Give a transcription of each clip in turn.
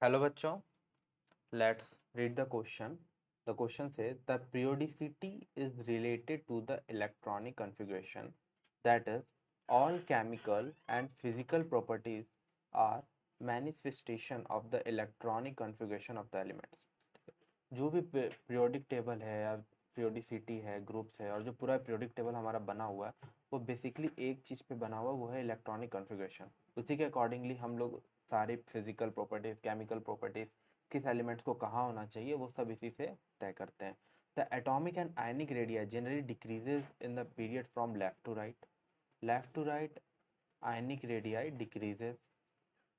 Hello bachcho, let's read the question. The question says the periodicity is related to the electronic configuration, that is, all chemical and physical properties are manifestation of the electronic configuration of the elements. जो भी periodic table है या periodicity है, groups है, और जो पूरा periodic table हमारा बना हुआ है वो बेसिकली एक चीज़ पे बना हुआ है, वो है इलेक्ट्रॉनिक कॉन्फ़िगरेशन। उसी के अकॉर्डिंगली हम लोग सारे फिजिकल प्रॉपर्टीज, केमिकल प्रॉपर्टीज, किस एलिमेंट्स को कहाँ होना चाहिए वो सब इसी से तय करते हैं। The atomic and ionic radii generally decreases in the period from left to right. Left to right ionic radii decreases.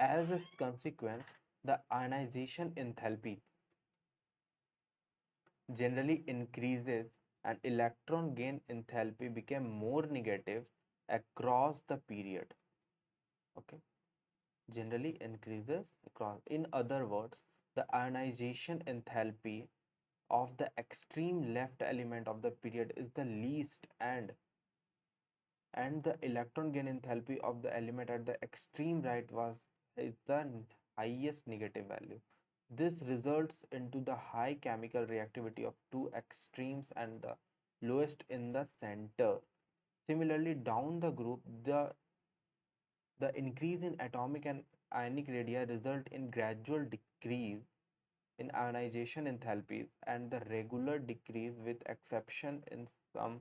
As a consequence, the ionization enthalpy generally increases and electron gain enthalpy became more negative across the period. Okay, generally increases across. In other words, the ionization enthalpy of the extreme left element of the period is the least, and the electron gain enthalpy of the element at the extreme right was is the highest negative value. This results into the high chemical reactivity of two extremes and the lowest in the center. Similarly, down the group, the increase in atomic and ionic radii result in gradual decrease in ionization enthalpies and the regular decrease with exception in some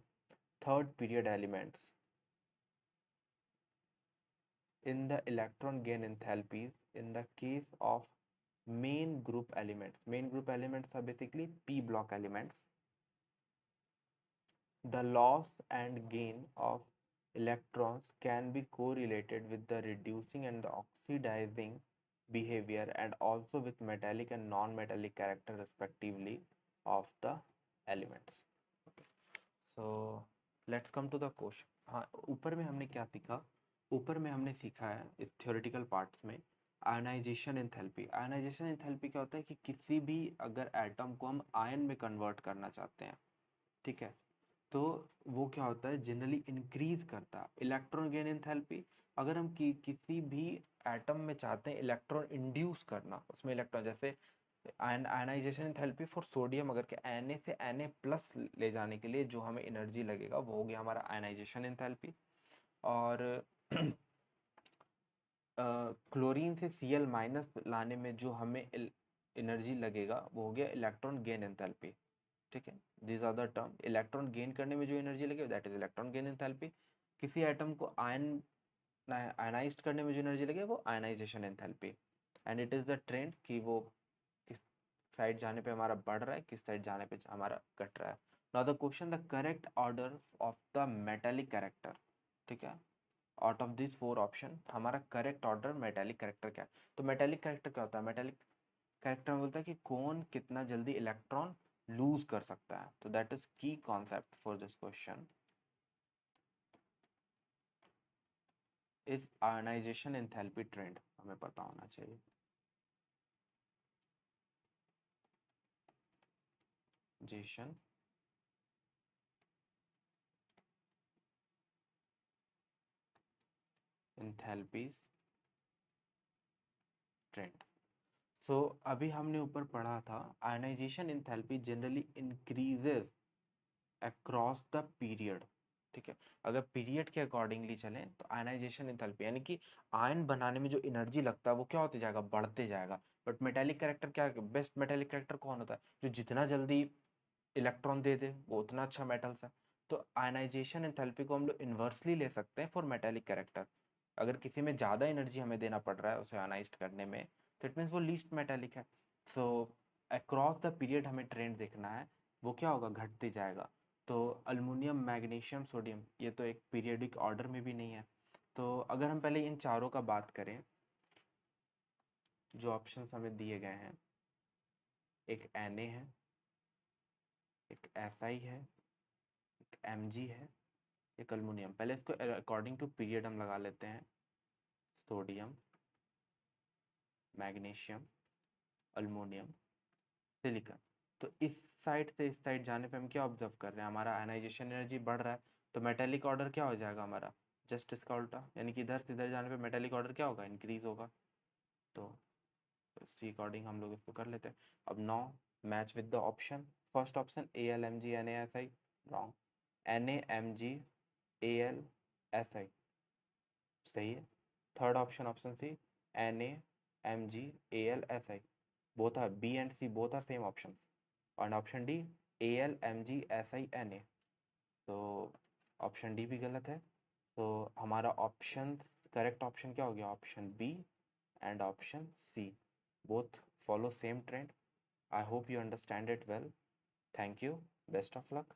third period elements. In the electron gain enthalpies in the case of main group elements. Main group elements are basically p block elements. The loss and gain of electrons can be correlated with the reducing and the oxidizing behavior and also with metallic and non-metallic character respectively of the elements. Okay. So let's come to the question. हाँ, ऊपर में हमने क्या सीखा? ऊपर में हमने सीखा है इस थ्योरेटिकल पार्ट्स में आयनाइजेशन एंथैल्पी। आयनाइजेशन एंथैल्पी क्या होता है कि किसी भी अगर एटम को हम आयन में कन्वर्ट करना चाहते हैं, ठीक है, तो वो क्या होता है, जनरली इंक्रीज करता है इलेक्ट्रॉन गेन एंथैल्पी। अगर हम किसी भी एटम में चाहते हैं इलेक्ट्रॉन इंड्यूस करना, उसमें इलेक्ट्रॉन जैसे आयनाइजेशन एंथैल्पी फॉर सोडियम, अगर के Na से Na प्लस ले जाने के लिए जो हमें एनर्जी लगेगा वो हो गया हमारा आयनाइजेशन एंथैल्पी। और क्लोरीन से Cl माइनस लाने में जो हमें एनर्जी लगेगा वो हो गया इलेक्ट्रॉन गेन एंथैल्पी। ठीक है, this are the term. Electron gain करने में जो एनर्जी लगेगी that is electron gain enthalpy. किसी एटम को आयनाइज्ड करने में जो एनर्जी लगेगी वो ionisation enthalpy. And it is the trend कि वो किस साइड जाने पे हमारा बढ़ रहा है, किस साइड जाने पे हमारा घट रहा है। Now the question, the correct order of the metallic character. ठीक है, out of this four option हमारा करेक्ट ऑर्डर मेटालिक कैरेक्टर क्या है? तो मेटालिक कैरेक्टर क्या होता है? मेटालिक कैरेक्टर में बोलता है कि कौन कितना जल्दी इलेक्ट्रॉन लूज कर सकता है। तो दैट इज की concept for this question is ionisation enthalpy trend, हमें पता होना चाहिए। जेशन एंथैल्पीज ट्रेंड। सो अभी हमने ऊपर पढ़ा था ionisation enthalpy generally increases across the period. ठीक है, अगर पीरियड के अकॉर्डिंगली चलें तो आयनाइजेशन एंथैल्पी यानी कि आयन बनाने में जो एनर्जी लगता है वो क्या होते जाएगा, बढ़ते जाएगा। बट मेटालिक कैरेक्टर क्या, बेस्ट मेटालिक कैरेक्टर कौन होता है? जो जितना जल्दी इलेक्ट्रॉन दे दे वो उतना अच्छा मेटल्स है। तो आयनाइजेशन एंथैल्पी को हम लोग इन्वर्सली ले सकते हैं फॉर मेटालिक कैरेक्टर। अगर किसी में ज़्यादा एनर्जी हमें देना पड़ रहा है उसे आयनाइज्ड करने में, तो इट मीन्स वो लीस्ट मेटालिक है। सो अक्रॉस द पीरियड हमें ट्रेंड देखना है, वो क्या होगा, घटते जाएगा। तो अल्मुनियम, मैग्नीशियम, सोडियम ये तो एक पीरियडिक ऑर्डर में भी नहीं है। तो अगर हम पहले इन चारों का बात करें जो ऑप्शंस हमें दिए गए हैं, एक Na है, एक Si है, एक Mg है, एक अल्मुनियम। पहले इसको अकॉर्डिंग टू पीरियड हम लगा लेते हैं। Sodium, magnesium, aluminium, silicon. तो इस साइड से इस साइड जाने पे हम क्या ऑब्जर्व कर रहे हैं, हमारा आयनाइजेशन एनर्जी बढ़ रहा है। तो मेटेलिक ऑर्डर क्या हो जाएगा हमारा, जस्ट इसका उल्टा, यानी कि इधर से इधर जाने पे मेटेलिक ऑर्डर क्या होगा, इंक्रीज होगा। तो उसी अकॉर्डिंग हम लोग इसको कर लेते हैं। अब नौ, match with the option. First option AlMgNaSi, wrong. NaMgAlSi, सही है। Third option, option C, NaMgAlSi, both are B and C, both are same options. And option D, AlMgSiNa, तो ऑप्शन डी भी गलत है। तो हमारा ऑप्शन, करेक्ट ऑप्शन क्या हो गया? Option B and option C, both follow same trend. I hope you understand it well. Thank you, best of luck.